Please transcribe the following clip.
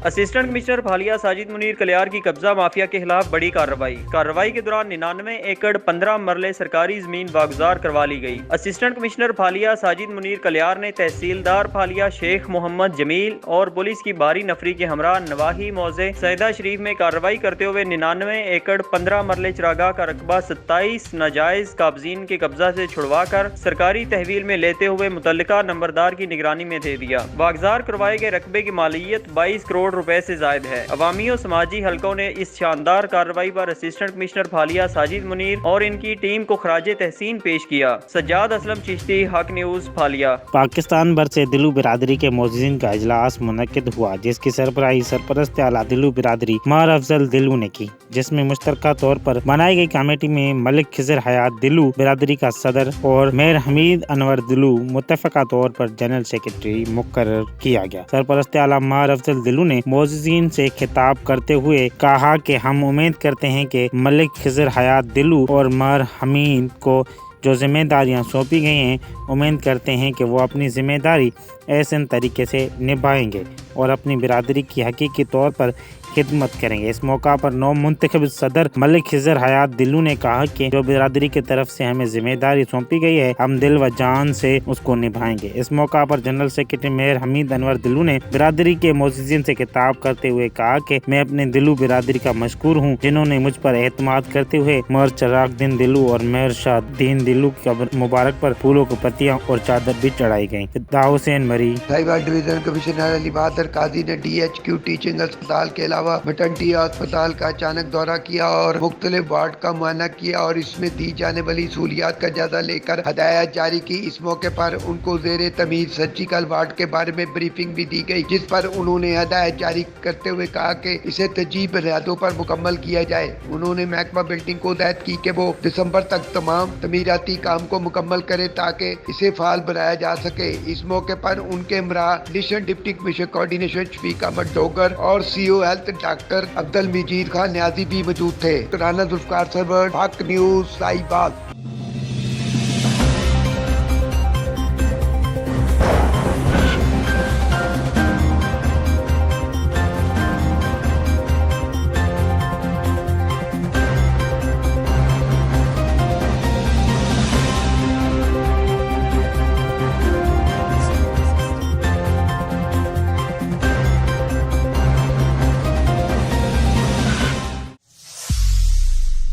Assistant commissioner بھالیا ساجد منیر کلیار کی قبضہ mafia کے خلاف بڑی کارروائی کے دوران 99 ایکڑ 15 مرلے سرکاری زمین واگزار کروا لی گئی۔ اسسٹنٹ کمشنر بھالیا ساجد منیر کلیار نے تحصیلدار بھالیا شیخ محمد جمیل اور پولیس کی بھاری نفری کے ہمراہ نواحی موضع سیدہ شریف میں کارروائی کرتے ہوئے 99 ایکڑ 15 مرلے چراگاہ کا رقبہ 27 ناجائز قابضین کے قبضہ سے چھڑوا کر سرکاری تحویل میں لیتے ہوئے متعلقہ نمبردار کی نگرانی میں دے دیا۔ واگزار کروائے گئے رقبے کی مالیت 22 کروڑ روپے سے زائد ہے۔ عوامی و سماجی حلقوں نے اس شاندار کارروائی پر اسسٹنٹ کمشنر بھالیا ساجد منیر اور ان کی ٹیم کو خراج تحسین پیش کیا۔ سجاد اسلم چشتی، حق نیوز، بھالیا۔ پاکستان بھر سے دلو برادری کے معززین کا اجلاس منعقد ہوا، جس کی سربراہی سرپرست اعلیٰ دلو برادری مار افضل دلو نے کی، جس میں مشترکہ طور پر بنائی گئی کمیٹی میں ملک خضر حیات دلو برادری کا صدر اور میر حمید انور دلو متفقہ طور پر جنرل سیکرٹری مقرر کیا گیا۔ سرپرست اعلیٰ مار افضل دلو نے معززین سے خطاب کرتے ہوئے کہا کہ ہم امید کرتے ہیں کہ ملک خضر حیات دلو اور مار حمید کو جو ذمہ داریاں سونپی گئی ہیں، امید کرتے ہیں کہ وہ اپنی ذمہ داری احسن طریقے سے نبھائیں گے اور اپنی برادری کی حقیقی طور پر خدمت کریں گے۔ اس موقع پر نو منتخب صدر ملک خضر حیات دلو نے کہا کہ جو برادری کی طرف سے ہمیں ذمہ داری سونپی گئی ہے، ہم دل و جان سے اس کو نبھائیں گے۔ اس موقع پر جنرل سیکرٹری میر حمید انور دلو نے برادری کے معززین سے خطاب کرتے ہوئے کہا کہ میں اپنے دلو برادری کا مشکور ہوں، جنہوں نے مجھ پر اعتماد کرتے ہوئے میر چراغ دین دلو اور میر شاہ دین دلو کی قبر مبارک پر پھولوں کی پتیاں اور چادر بھی چڑھائی گئیں۔ دا حسین مری، ساہیوال ڈویژن کمشنر علی بہادر قاضی نے ڈی ایچ کیو ٹیچنگ اسپتال کے علاوہ میٹرنٹی اسپتال کا اچانک دورہ کیا اور مختلف وارڈ کا معائنہ کیا اور اس میں دی جانے والی سہولیات کا جائزہ لے کر ہدایات جاری کی۔ اس موقع پر ان کو زیر تمیز سرجیکل وارڈ کے بارے میں بریفنگ بھی دی گئی، جس پر انہوں نے ہدایت جاری کرتے ہوئے کہا کہ اسے ترجیحی بنیادوں پر مکمل کیا جائے۔ انہوں نے محکمہ بلڈنگ کو ہدایت کی کہ وہ دسمبر تک تمام تعمیراتی کام کو مکمل کرے تاکہ اسے فعال بنایا جا سکے۔ اس موقع پر ان کے ہمراہ ایڈیشنل ڈپٹی کمشنر کوآرڈینیشن شفیق احمد ڈوگر اور سی O health doctor Abdul Majeed Khan نیازی بھی موجود تھے۔ رانا ذوالفقار سرور، حق نیوز، ساہیوال۔